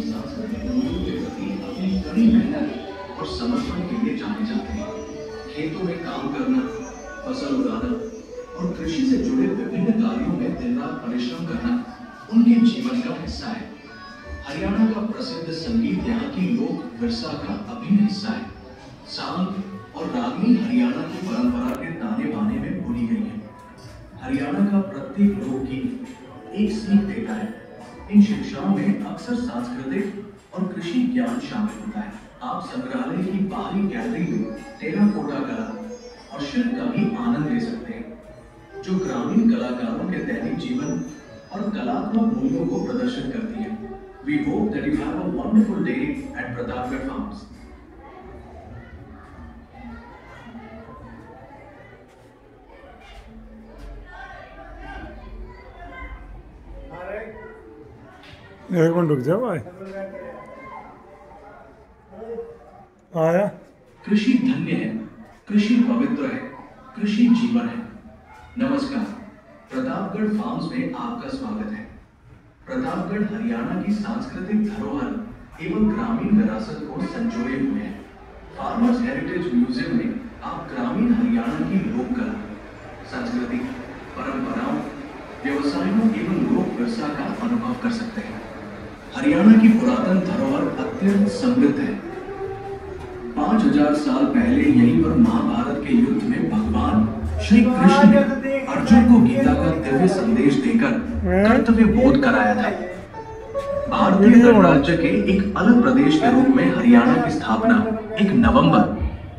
सांस्कृतिक मूल्यों के प्रति अपनी कड़ी मेहनत और समर्पण के लिए जाने जाते हैं। खेतों में काम करना, फसल उगाना और कृषि से जुड़े विभिन्न कार्यों में दिन रात परिश्रम करना उनके जीवन का हिस्सा है। हरियाणा का प्रसिद्ध संगीत यहाँ की लोक विरसा का अभिन्न हिस्सा है। सांग और रागनी हरियाणा की परंपरा के ताने बाने में बुनी गई है। हरियाणा का प्रत्येक लोकगीत एक सीख देता है। इन शिक्षाओं में अक्सर सांस्कृतिक और कृषि ज्ञान शामिल होता है। आप संग्रहालय की बाहरी गैलरी में टेराकोटा कला और शिल्प का भी आनंद ले सकते हैं, जो ग्रामीण कलाकारों के दैनिक जीवन और कलात्मक मूल्यों को प्रदर्शित करती है। We hope that you have a wonderful day at Pratapgarh Farms. एक मिनट रुक जाओ भाई। आया। कृषि धन्य है, कृषि पवित्र है, कृषि जीवन है। नमस्कार, प्रतापगढ़ फार्म्स में आपका स्वागत है। प्रतापगढ़ हरियाणा की सांस्कृतिक धरोहर एवं ग्रामीण विरासत को संजोए हुए है। फार्मर्स हेरिटेज म्यूजियम में आप ग्रामीण हरियाणा की लोक कला, संस्कृति, परंपराओं, व्यवसायों एवं लोक विरसा का अनुभव कर सकते हैं। हरियाणा की पुरातन धरोहर अत्यंत समृद्ध है। 5000 साल पहले यहीं पर महाभारत के युद्ध में भगवान श्री कृष्ण ने अर्जुन को गीता का दिव्य संदेश देकर कर्तव्य बोध कराया था। भारतीय गणराज्य के एक अलग प्रदेश के रूप में हरियाणा की स्थापना 1 नवंबर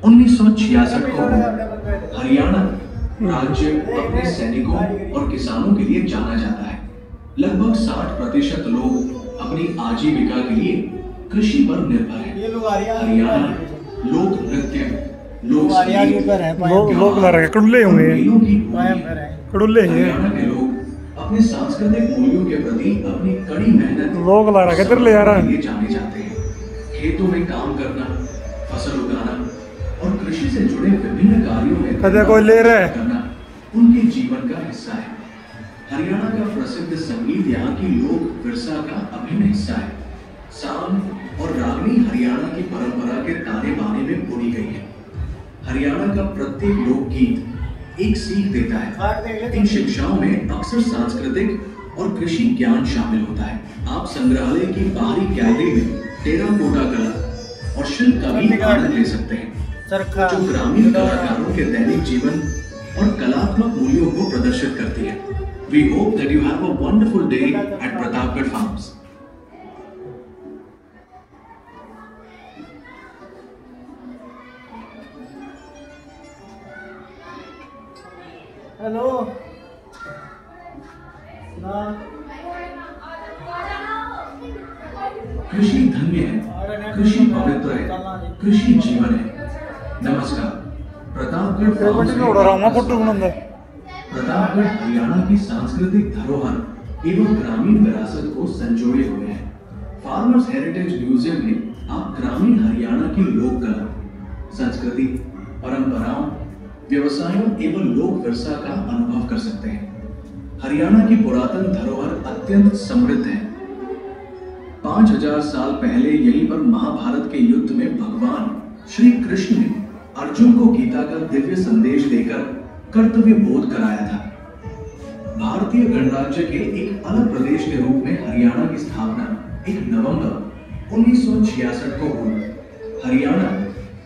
1966 को हुई। हरियाणा राज्य अपने सैनिकों और किसानों के लिए जाना जाता है। लगभग 60% लोग अपनी आजीविका के लिए कृषि पर निर्भर है। हरियाणा लोक नृत्य, लोक कड़ुल्ले होंगे, कड़ुल्ले हरियाणा के लोग अपने सांस्कृतिक मूल्यों के प्रति अपनी कड़ी मेहनत लोग ला रहा किधर ले जा रहा है जाने जाते हैं। खेतों में काम करना, फसल उगाना और कृषि से जुड़े विभिन्न कार्यों में कदे कोई ले रहा है करना उनके जीवन का हिस्सा है। हरियाणा का प्रसिद्ध संगीत यहाँ की लोक विरसा का अभिन्न हिस्सा है। सांग और रागनी हरियाणा की परंपरा के ताने बाने में बुनी गई है। हरियाणा का प्रत्येक लोकगीत एक सीख देता है। इन शिक्षाओं में अक्सर सांस्कृतिक और कृषि ज्ञान शामिल होता है। आप संग्रहालय की बाहरी गैलरी में टेराकोटा कला और शिल्प का भी आनंद ले सकते हैं, जो ग्रामीण कलाकारों के दैनिक जीवन और कलात्मक मूल्यों को प्रदर्शित करती है। We hope that you have a wonderful day at Pratapgarh Farms. Hello कृषि धन्य है, कृषि पवित्र है, कृषि जीवन है। नमस्कार, प्रतापगढ़ फार्म्स में प्रतापगढ़ हरियाणा की सांस्कृतिक धरोहर एवं ग्रामीण विरासत को संजोए हुए है। फार्मर्स हेरिटेज म्यूजियम में आप ग्रामीण हरियाणा की लोक कला, संस्कृति, परंपराओं, व्यवसायों एवं लोक विरसा का अनुभव कर सकते हैं। हरियाणा की पुरातन धरोहर अत्यंत समृद्ध है। 5000 साल पहले यहीं पर महाभारत के युद्ध में भगवान श्री कृष्ण ने अर्जुन को गीता का दिव्य संदेश देकर कर्तव्य बोध कराया था। भारतीय गणराज्य के एक अलग प्रदेश के रूप में हरियाणा की स्थापना 1 नवंबर 1966 को हुई। हरियाणा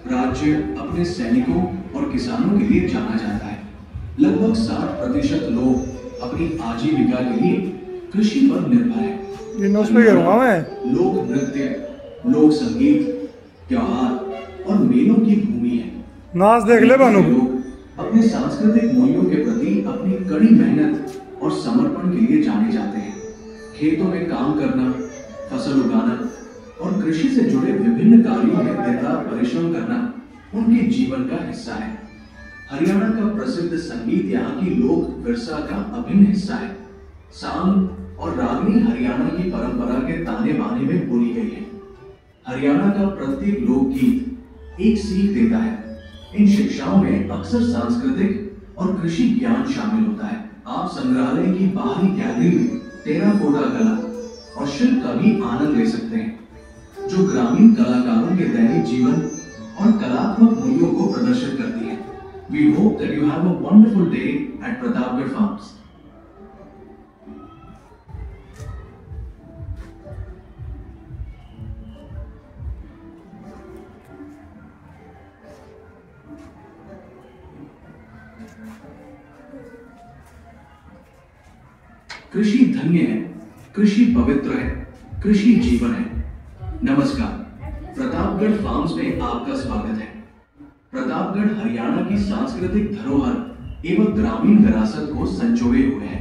राज्य अपने सैनिकों और किसानों के लिए जाना जाता है। लगभग 60% लोग अपनी आजीविका के लिए कृषि पर निर्भर है। लोक नृत्य, लोक संगीत, त्योहार और मेलों की भूमि है। नाच देख ले बानू। अपने सांस्कृतिक मूल्यों के प्रति अपनी कड़ी मेहनत और समर्पण के लिए जाने जाते हैं। खेतों में काम करना, फसल उगाना और कृषि से जुड़े विभिन्न कार्यों में दिन रात परिश्रम करना उनके जीवन का हिस्सा है। हरियाणा का प्रसिद्ध संगीत यहाँ की लोक विरसा का अभिन्न हिस्सा है। सांग और रागनी हरियाणा की परंपरा के ताने बाने में बुनी गई है। हरियाणा का प्रत्येक लोकगीत एक सीख देता है। इन शिक्षाओं में अक्सर सांस्कृतिक और कृषि ज्ञान शामिल होता है। आप संग्रहालय की बाहरी गैलरी में टेराकोटा कला और शिल्प का भी आनंद ले सकते हैं, जो ग्रामीण कलाकारों के दैनिक जीवन और कलात्मक मूल्यों को प्रदर्शित करती है। We hope that you have a wonderful day at Pratapgarh Farms. कृषि धन्य है, कृषि पवित्र है, कृषि जीवन है। नमस्कार, प्रतापगढ़ फार्म्स में आपका स्वागत है। प्रतापगढ़ हरियाणा की सांस्कृतिक धरोहर एवं ग्रामीण विरासत को संजोए हुए है।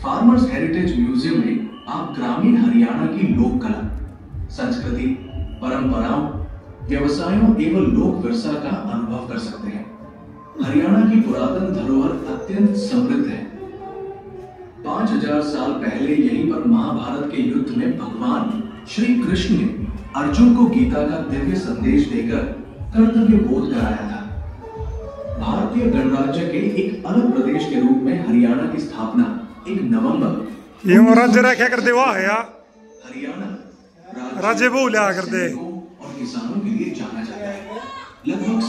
फार्मर्स हेरिटेज म्यूजियम में आप ग्रामीण हरियाणा की लोक कला, संस्कृति, परंपराओं, व्यवसायों एवं लोक विरसा का अनुभव कर सकते हैं। हरियाणा की पुरातन धरोहर अत्यंत समृद्ध है। 5000 साल पहले यहीं पर महाभारत के युद्ध में भगवान श्री कृष्ण ने अर्जुन को गीता का दिव्य संदेश देकर कर्तव्य बोध कराया था। भारतीय गणराज्य के एक अलग प्रदेश के रूप में हरियाणा की स्थापना 1 नवंबर ये राज्य रखा कर दे वाह या हरियाणा राज्य बोला कर दे और किसानों के लिए जाना जाता है। लगभग